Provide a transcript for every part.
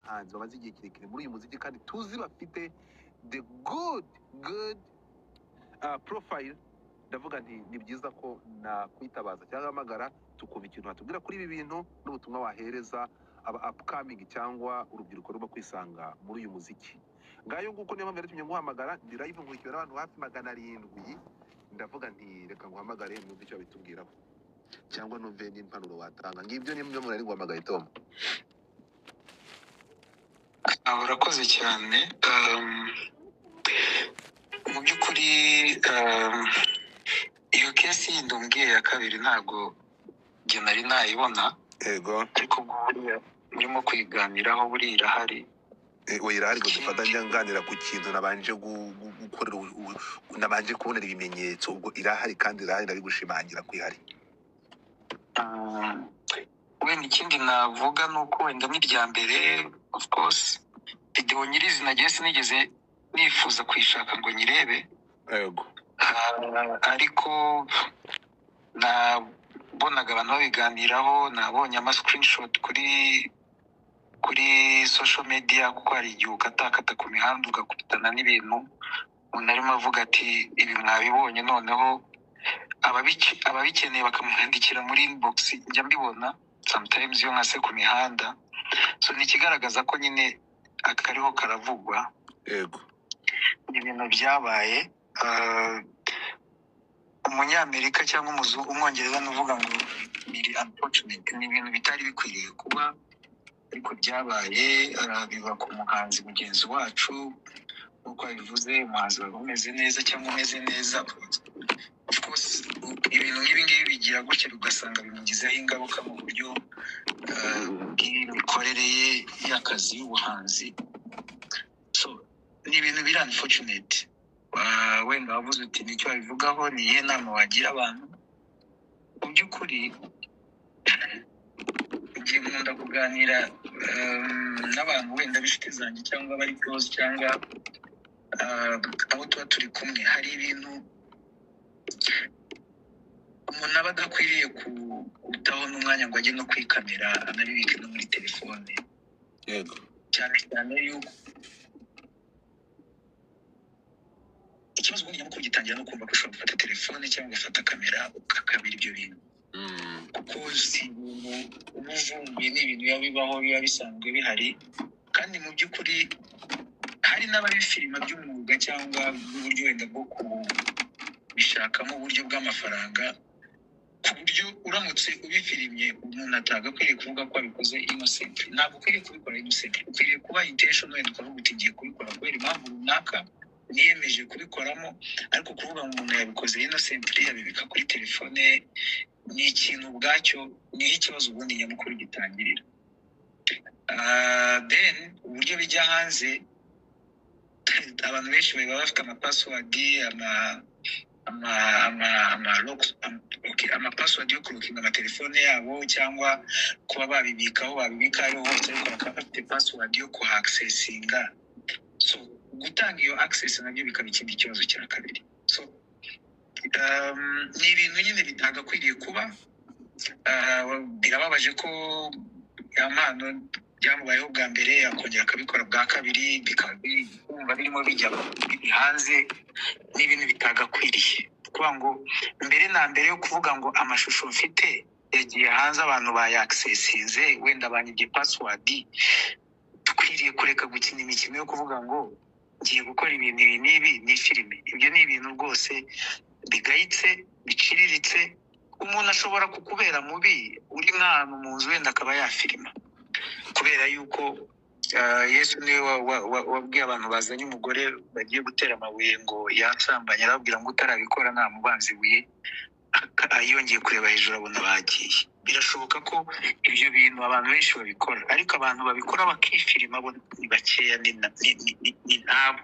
bahanzi bamaze igihe kirekire muri uyu muziki kandi tuzi bafite the good profile. Ndavuga nti ni byiza ko nakwitabaza cyangwa amagara tukumva ikintu hatubwira kuri ibi bintu n'ubutumwa wahereza aba upcoming cyangwa urubyiruko ruba kwisanga muri uyu muziki. Ngayo nguko niyo mpamvu yatumye nguhamagara, ndi live nkurikiwe n'abantu hafi 700. Ndavuga nti reka nguhamagare numve icyo bitubwiraho cyangwa numve n'impanuro watanga. Ngibyo nimwe muri nguhamagaye Tom. Urakoze cyane. Mu by'ukuri iyo kesi y'indumbwiye ya kabiri ntago njye nari nayibona. Yego. Ariko buriya murimo kwiganiraho buriya irahari. Irahari ngo dufatanya nganira ku kintu nabanje gukorera nabanje kubonera ibimenyetso, ubwo irahari kandi irahari ndabigushimangira ko ihari. Wenda ikindi navuga nuko wenda n'irya mbere of course video nyirizina nagiye sinigeze nifuza kwishaka ngo nyirebe. Yego. Ariko nabonaga abantu babiganiraho, nabonye ama screenshot kuri social media, kuko hari igihe ukatakata ku mihanda ugakutana n'ibintu umuntu arimo avuga ati ibi mwabibonye, noneho ababikeneye bakamwandikira muri inbox. Njya mbibona sometimes iyo nkase ku mihanda, so ni ikigaragaza ko nyine akariho karavugwa. Yego. Ibintu byabaye umunyamerika cyangwa umwongereza nuvuga ngo biri unfortunate, ni ibintu bitari bikwiriye kuba, ariko byabaye. Biva ku muhanzi mugenzi wacu, uko bivuze umuhanzi waba umeze neza cyangwa umeze neza. Of course ibintu nk'ibi ngibi bigira gutya ugasanga bimugizeho ingaruka mu buryo bw'imikorere ye y'akazi y'ubuhanzi. So ni ibintu biri unfortunate. Wenda wavuze uti nicyo wabivugaho, ni iyihe nama wagira abantu? Mu by'ukuri ngiye nkunda kuganira n'abantu wenda b'inshuti zanjye cyangwa bari close cyangwa abo tuba turi kumwe. Hari ibintu umuntu aba adakwiriye kutaho n'umwanya ngo ajye no kwikamera anabibike no muri telefone. Yego. Cyane cyane yuko ikibazo ubundi nyamukuru gitangira no kumva ko ushobora gufata telefone cyangwa ugafata kamera ukakamera ibyo bintu. Kuko si ibintu uba uvumbuye, ni ibintu biba bibaho, biba bisanzwe bihari. Kandi mu by'ukuri hari n'ababifilima by'umwuga cyangwa n'uburyo wenda bwo kubishakamo uburyo bw'amafaranga, ku buryo uramutse ubifilimye umuntu atagakwiriye kuvuga ko abikoze innocent. Ntabwo ukwiriye kubikora innocent, ukwiriye kuba intention wenda ukavuga uti ngiye kubikora kubera impamvu runaka niyemeje kubikoramo. Ariko kuvuga ngo umuntu yabikoze innocent yabibika kuri telefone ni ikintu ubwacyo niho ikibazo ubundi nyamukuru gitangirira. Then uburyo bijya hanze, abantu benshi baba bafite amapassword amapassword yo kurukinga amatelefone yabo, cyangwa kuba babibikaho babibika ariho hose, ariko bakaba bafite password yo kuhaccessinga. So gutanga iyo access nabyo bikaba ikindi kibazo cya kabiri. So ni ibintu nyine bitagakwiriye kuba. Birababaje ko amano byamubayeho bwa mbere akongera akabikora bwa kabiri, bikaba birimo bijya hanze. Ni ibintu bitagakwiriye kuvuga ngo mbere na mbere yo kuvuga ngo amashusho mfite yagiye hanze abantu bayaccessinze, wenda banyibye password, tukwiriye kureka gukina imikino yo kuvuga ngo ngiye gukora ibintu ibi n'ibi ni filime. Ibyo ni ibintu rwose bigayitse, biciriritse. Umuntu ashobora kukubera mubi uri nk'ahantu mu nzu wenda akaba yafilima, kubera yuko Yesu niwe wabwiye abantu bazanye umugore bagiye gutera amabuye ngo yansambanye, arababwira ngo utarabikora namubanza ibuye. Yongeye kureba hejuru abona bagiye. Birashoboka ko ibyo bintu abantu benshi babikora, ariko abantu babikora bakifilima bo ni bakeya, ni nabo.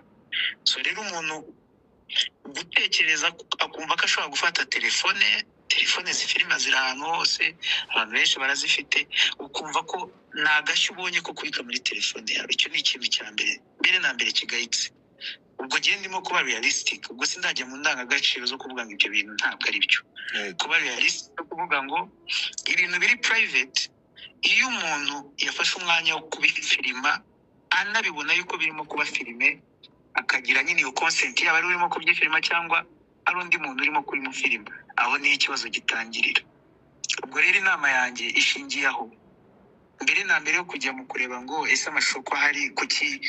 So rero umuntu gutekereza akumva ko ashobora gufata telefone zifilima ziri ahantu hose, abantu benshi barazifite, ukumva ko nagashya ubonye ko kubika muri telefone yawe. Icyo ni ikintu cya mbere na mbere kigayitse. Ubwo gihe ndimo kuba realistic, ubwo sindajya mu ndangagaciro zo kuvuga ngo ibyo bintu ntabwo ari byo. Kuba realistic no kuvuga ngo ibintu biri private, iyo umuntu yafashe umwanya wo kubifilima anabibona yuko birimo kuba filime, akagira nyine iyo consent yaba ari urimo kubyifilima cyangwa ari undi muntu urimo kurimo filime, aho niho ikibazo gitangirira. Ubwo rero inama yanjye ishingiye aho. Mbere na mbere yo kujya mu kureba ngo ese amashusho ko hari kuki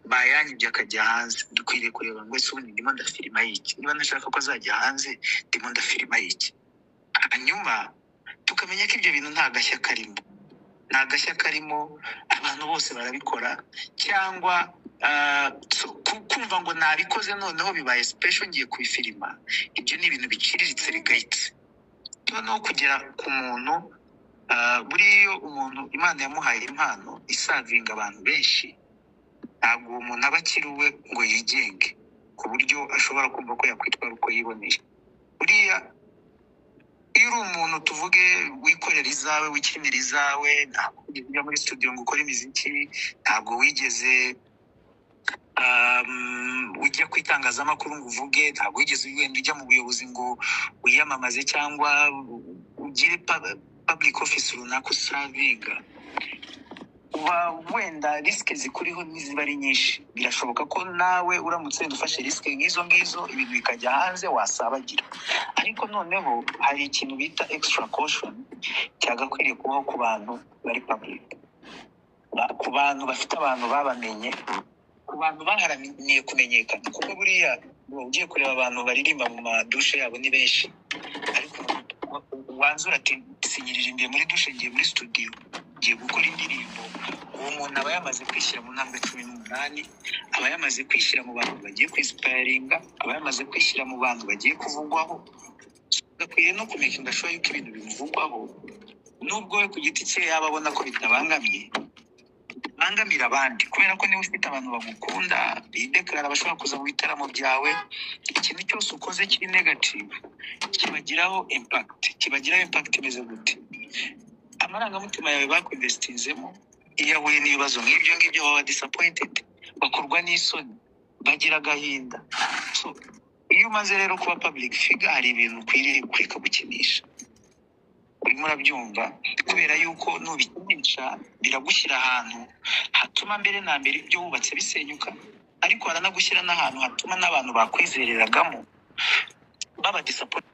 bayanyibye akajya hanze, dukwiriye kureba ngo ese ubundi ndimo ndafilima y'iki, niba nashaka ko azajya hanze ndimo ndafilima y'iki. Hanyuma tukamenya ko ibyo bintu nta gashya karimo, nta gashya karimo, abantu bose barabikora, cyangwa kumva ngo nabikoze noneho bibaye special ngiye kubifilima, ibyo ni ibintu biciriritse bigayitse. Noneho kugera ku muntu, buriya umuntu Imana yamuhaye impano isavinga abantu benshi, ntabwo uwo muntu aba akiri uwe ngo yigenge ku buryo ashobora kumva ko yakwitwara uko yiboneye. Buriya iyo uri umuntu tuvuge wikorera izawe, wikinira izawe, ntabwo wigeze ujya muri studio ngo ukore imiziki, ntabwo wigeze ujya ku itangazamakuru ngo uvuge, ntabwo wigeze wenda ujya mu buyobozi ngo wiyamamaze cyangwa ugire public office runaka usavinga, uba wenda risike zikuriho niziba ari nyinshi. Birashoboka ko nawe uramutse ufashe risike nk'izo ibintu bikajya hanze wasabagira. Ariko noneho hari ikintu bita extra caution cyagakwiriye kubaho ku bantu bari public, ku bantu bafite abantu babamenye, ku bantu baharaniye kumenyekana. Kuko buriya ugiye kureba abantu baririmba mu madushe yabo ni benshi, ariko wanzura ati sinyiririmbiye muri dushe, ngiye muri studio, ngiye gukora indirimbo, uwo muntu aba yamaze kwishyira mu ntambwe 18, aba yamaze kwishyira mu bantu bagiye kwinspiringa, aba yamaze kwishyira mu bantu bagiye kuvugwaho. Gakwiye no kumekinga sure yuko ibintu bimuvugwaho, nubwo we ku giti cye yaba abona ko bitabangamye, bangamira abandi, kubera ko niba ufite abantu bagukunda bideklara bashobora kuza mu bitaramo byawe, ikintu cyose ukoze kiri negative kibagiraho impact imeze gute. Amarangamutima yawe bakwinvestinzemo, iyo ahuye n'ibibazo nk'ibyo ngibyo baba disappointed, bakorwa n'isoni, bagira agahinda. So iyo umaze rero kuba public figure, hari ibintu ukwiriye kureka gukinisha. Urimo urabyumva, kubera yuko nubikinisha biragushyira ahantu hatuma mbere na mbere ibyo wubatse bisenyuka, ariko haranagushyira n'ahantu hatuma n'abantu bakwizereragamo baba disappointed.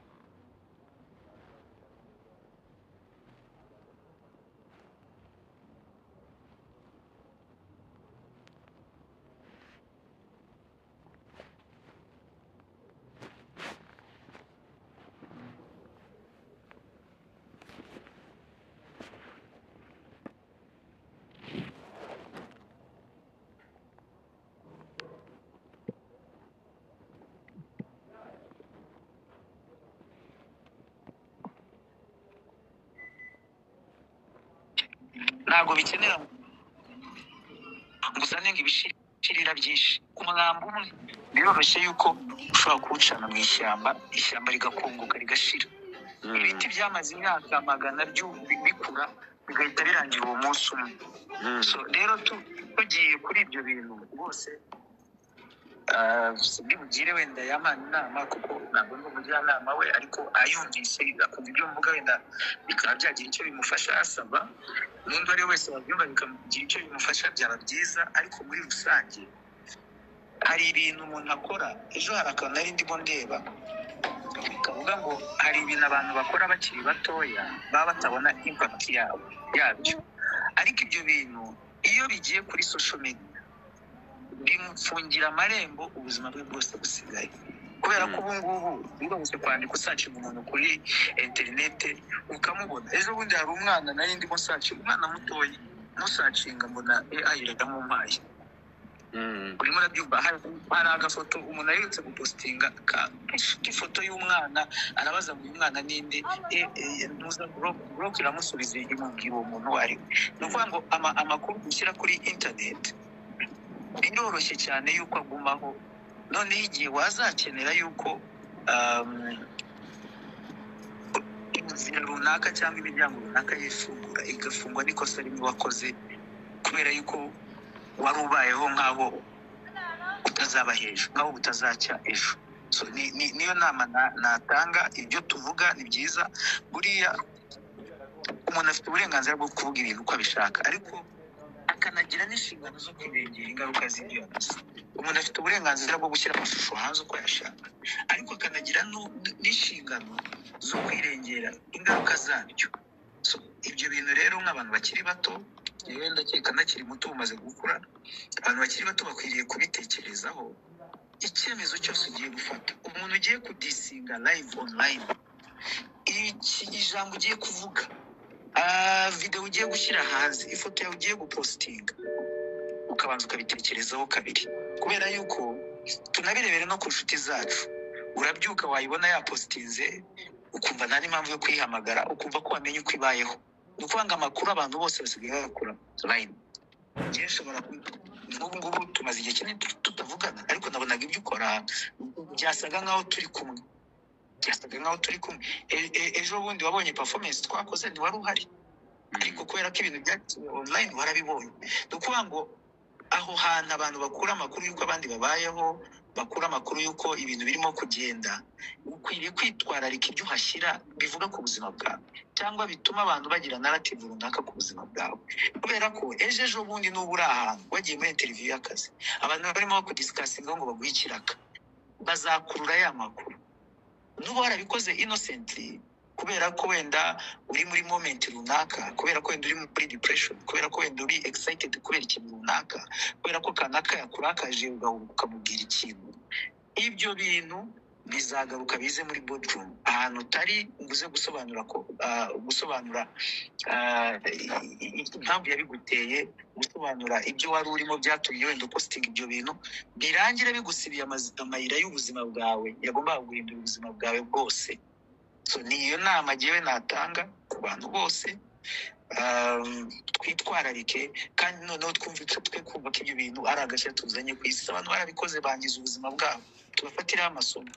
Ntabwo bikenera gusa nenga ibishirira byinshi. Umwambo umwe biroroshye yuko ushobora kuwucana mu ishyamba rigakunguka rigashira. Ibiti byamaze imyaka magana bikura bigahita birangira uwo munsi umwe. So rero tugiye kuri ibyo bintu rwose, bimugire wenda yamana inama, kuko ntabwo ndi umujyanama we, ariko ayumvise akumva ibyo mvuga wenda bikaba byagira icyo bimufasha asaba, n'undi ari wese wabyumva bikamugira icyo bimufasha byaba byiza. Ariko muri rusange hari ibintu umuntu akora. Ejo hari akantu nari ndimo ndeba kavuga ngo hari ibintu abantu bakora bakiri batoya baba batabona impact yabyo, ariko ibyo bintu iyo bigiye kuri social media bimufungira amarembo ubuzima bwe bwose busigaye. Kubera ko ubu ngubu biroroshye kwandika usacinga umuntu kuri interinete ukamubona. Ejo bundi hari umwana nari ndimo sacinga, umwana mutoya musacinga mbona AI iramumpaye. Urimo urabyumva, hari agafoto umuntu aherutse gupostinga ifoto y'umwana, arabaza ngo uyu mwana ninde, nuza Grok iramusubiza imubwira uwo muntu wari. Ni ukuvuga ngo amakuru ushyira kuri internet biroroshye cyane yuko agumaho. Noneho igihe wazakenera yuko inzira runaka cyangwa imiryango runaka yifungura igafungwa n'ikosa rimwe wakoze, kubera yuko wari ubayeho nk'aho utazaba hejuru, nk'aho utazacya ejo. So niyo nama natanga. Ibyo tuvuga ni byiza, buriya umuntu afite uburenganzira bwo kuvuga ibintu uko abishaka, ariko akanagira n'inshingano zo kwirengera ingaruka z'ibyo yakoze. Umuntu afite uburenganzira bwo gushyira amashusho hanze uko yashaka, ariko akanagira n'inshingano zo kwirengera ingaruka zabyo. So ibyo bintu rero nk'abantu bakiri bato, yewe ndakeka nakiri muto umaze gukura, abantu bakiri bato bakwiriye kubitekerezaho. Icyemezo cyose ugiye gufata, umuntu ugiye kudisinga live online, ijambo ugiye kuvuga, video ugiye gushyira hanze, ifoto yawe ugiye gupostinga, ukabanza ukabitekerezaho kabiri, kubera yuko tunabirebere no ku nshuti zacu. Urabyuka wayibona yapostinze, ukumva nta n'impamvu yo kwihamagara, ukumva ko wamenye uko ibayeho. Ni ukuvuga ngo amakuru abantu bose basigaye bayakura online. Njye nshobora n'ubu ngubu tumaze igihe kinini tutavugana, ariko nabonaga ibyo ukora byasaga nkaho turi kumwe. Ejo bundi wabonye performance twakoze, ntiwari uhari, ariko kubera ko ibintu byaciye online warabibonye. Ni ukuvuga ngo aho hantu abantu bakura amakuru y'uko abandi babayeho, bakura amakuru y'uko ibintu birimo kugenda, ukwiriye kwitwararika ibyo uhashyira bivuga ku buzima bwawe, cyangwa bituma abantu bagira narrative runaka ku buzima bwawe. Kubera ko ejo bundi n'ubu uri ahantu wagiye muri interview y'akazi, abantu barimo kudiscussing ngo baguhe ikiraka, bazakurura ya makuru. N'ubu warabikoze innocently, kubera ko wenda uri muri moment runaka, kubera ko wenda uri muri depression, kubera ko wenda uri excited kubera ikintu runaka, kubera ko kanaka yakurakaje ukamubwira ikintu. Ibyo bintu bizagaruka bize muri boardroom, ahantu utari nguze gusobanura impamvu yabiguteye, gusobanura ibyo wari urimo byatumye wenda posting ibyo bintu, birangira bigusibiye amayira y'ubuzima bwawe yagombaga guhindura ubuzima bwawe bwose. So niyo nama jyewe natanga ku bantu bose, twitwararike kandi noneho twumve twe kumva ko ibyo bintu ari agashya tuzanye ku isi. Abantu barabikoze bangiza ubuzima bwabo, tubafatiraho amasomo.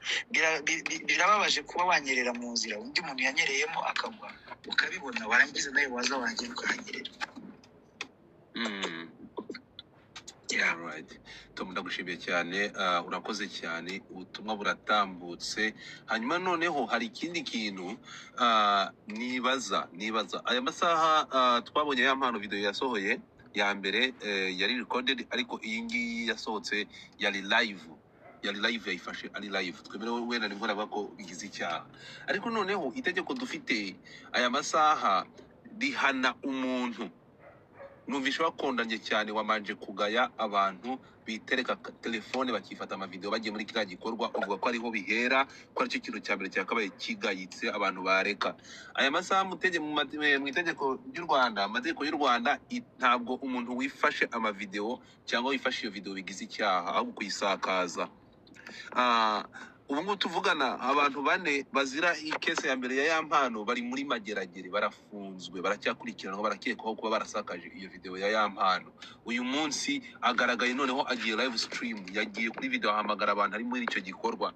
Birababaje kuba wanyerera mu nzira undi muntu yanyereyemo akagwa, ukabibona, warangiza nawe waza wagenda ukahanyerera. Alright. Tom, ndagushimiye cyane, urakoze cyane, ubutumwa buratambutse. Hanyuma noneho hari ikindi kintu nibaza aya masaha twabonye ya mpano video yasohoye ya mbere, yari recorded, ariko iyi ngiyi yasohotse yari live yayifashe ari live. Twemerewe wenda nibwo navuga ko bigize icyaha, ariko noneho itegeko dufite aya masaha rihana umuntu. Numvisha bakondanye cyane, wamanje kugaya abantu bitereka telefone bakifata amavideo bagiye muri kiriya gikorwa, uvuga ko ariho bihera, ko aricyo kintu cya mbere cyakabaye kigayitse abantu bareka. Aya masaha mu itegeko ry'u Rwanda, amategeko y'u Rwanda, ntabwo umuntu wifashe amavideo cyangwa wifashe iyo video bigize icyaha, ahubwo kuyisakaza. Ubu ngubu tuvugana abantu 4 bazira ikese ya mbere ya mpano bari muri mageragere, barafunzwe, baracyakurikiranwa, barakekwaho kuba barasakaje iyo video ya mpano. Uyu munsi agaragaye noneho agiye live stream, yagiye kuri video ahamagara abantu ari muri icyo gikorwa.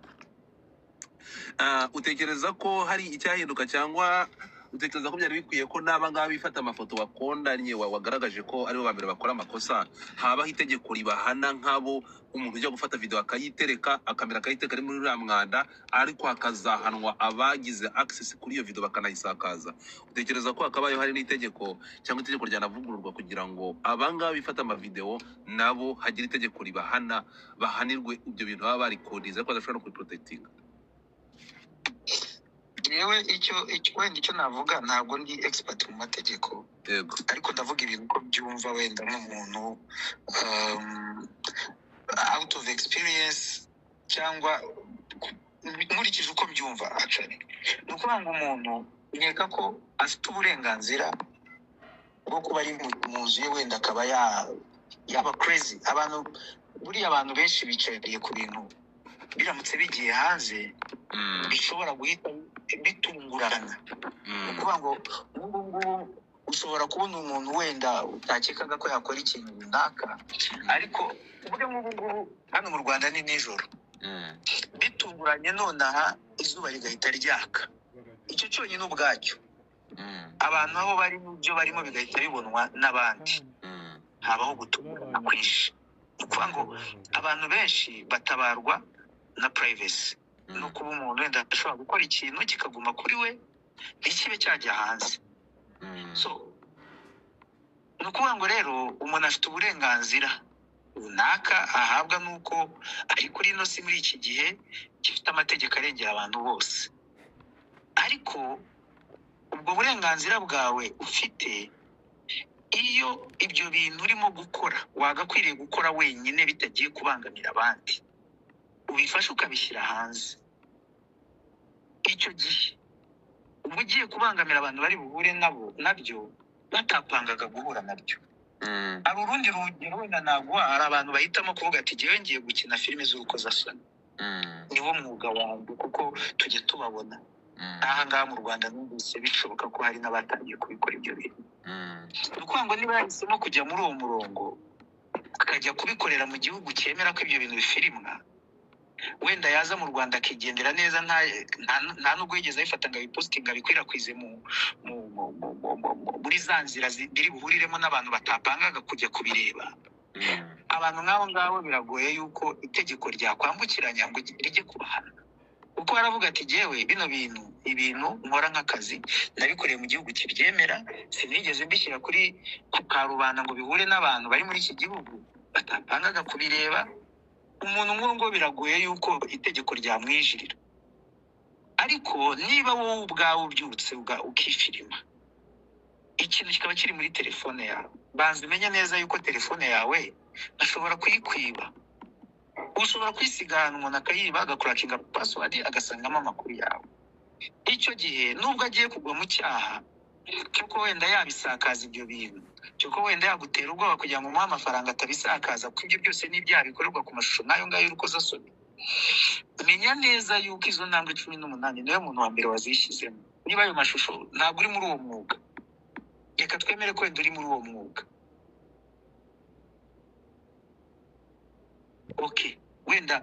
Utekereza ko hari icyahinduka, cyangwa utekereza ko byari bikwiye ko n'abangaba bifata amafoto wakondanye wagaragaje ko aribo ba mbere bakora amakosa, habaho itegeko ribahana nk'abo umuntu ujya gufata video akayitereka, akamera akayiteka ari muri uriya mwanda, ariko hakazahanwa abagize access kuri iyo video bakanayisakaza? Utekereza ko hakabayeho hari n'itegeko cyangwa itegeko ryanavugururwa kugira ngo abangaba bifata amavideo nabo hagira itegeko ribahana, bahanirwe ibyo bintu baba barikodiza ariko badashobora no kubiprotectinga? Yewe icyo navuga, ntabwo ndi expert mu mategeko, ariko ndavuga ibintu ko byumva wenda nk'umuntu out of experience, cyangwa nkurikije uko byumva. Actually ni ukuvuga ngo umuntu nkeka ko afite uburenganzira bwo kuba ari mu nzu ye, wenda akaba yaba crazy. Buriya abantu benshi bicariye ku bintu biramutse bigiye hanze bishobora guhita bitungurana. Ni ukuvuga ngo ngubu ushobora kubona umuntu wenda utakekaga ko yakora ikintu runaka, ariko uvuge ngubu hano mu Rwanda ni nijoro, bitunguranye nonaha izuba rigahita ryaka. Icyo cyonyine ubwacyo abantu aho bari n'ibyo barimo bigahita bibonwa n'abandi, habaho gutungurana kwinshi. Ni ukuvuga ngo abantu benshi batabarwa na privacy, no kuba umuntu wenda ashobora gukora ikintu kikaguma kuri we ntikibe cyajya hanze. So ni ukuvuga ngo rero umuntu afite uburenganzira runaka ahabwa n'uko ari kuri ino si muri iki gihe gifite amategeko arengera abantu bose, ariko ubwo burenganzira bwawe ufite, iyo ibyo bintu urimo gukora wagakwiriye gukora wenyine bitagiye kubangamira abandi, ubifashe ukabishyira hanze, icyo gihe uba ugiye kubangamira abantu bari buhure nabyo batapangaga guhura nabyo. Hari urundi rugero wenda naguha, hari abantu bahitamo kuvuga ati jyewe ngiye gukina filime z'urukozasoni, niwo mwuga wanjye kuko tujye tubabona. Aha ngaha mu Rwanda numvise bishoboka ko hari n'abatangiye kubikora ibyo bintu. Ni ukuvuga ngo niba yahisemo kujya muri uwo murongo akajya kubikorera mu gihugu cyemera ko ibyo bintu bifirimwa, wenda yaza mu Rwanda akigendera neza, nta nubwo yigeze abifata ngo abipositinga abikwirakwize muri za nzira biri buhuriremo n'abantu batapangaga kujya kubireba. Abantu nk'abo ngabo biragoye yuko itegeko ryakwambukiranya ngo rijye kubahana, kuko baravuga ati jyewe bino ibintu nkora nk'akazi nabikoreye mu gihugu kibyemera, sinigeze mbishyira kuri karubanda ngo bihure n'abantu bari muri iki gihugu batapangaga kubireba. Umuntu nk'uwo biragoye yuko itegeko ryamwijirira. Ariko niba wowe ubwawe ubyutse ukifirima, ikintu kikaba kiri muri telefone yawe, banza umenye neza yuko telefone yawe ashobora kuyikwiba. Ushobora kwisiga ahantu umuntu akayiba, agakurakinga password agasangamo amakuru yawe. Icyo gihe nubwo agiye kugwa mu cyaha cyuko wenda yabisakaza ibyo bintu, cyuko wenda yagutera ubwoba kugira ngo umuhe amafaranga atabisakaza, kuko ibyo byose n'ibyaha bikorerwa ku mashusho nk'ayo ngayo y'urukozasoni. Menya neza yuko izo ntambwe 18 niwe muntu wa mbere wazishyizemo. Niba ayo mashusho ntabwo uri muri uwo mwuga, reka twemere ko wenda uri muri uwo mwuga, okay, wenda